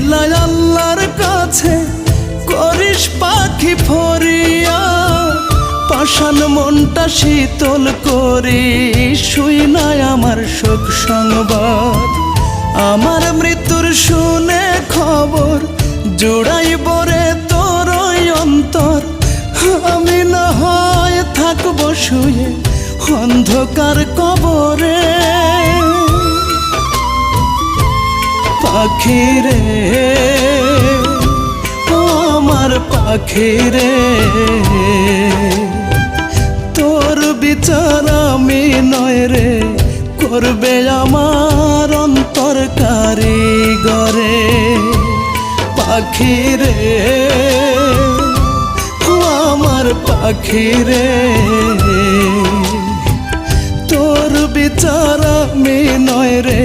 লীলায় আল্লাহর কাছে করিস পাখি ফরিয়া, পাষাণ মনটা শীতল করিস, শুই নাই আমার শোক সংবাদ। আমার মৃত্যুর শুনে খবর জুড়াইব রে তোর অন্তর, আমি না হয় থাকবো শুয়ে অন্ধকার কবরে। পাখি রে ও আমার পাখি রে, তোর বিচার আমি নয় রে করবে আমার অন্তর কারিগরে। পাখি রে ও আমার পাখি রে, তোর বিচার আমি নয় রে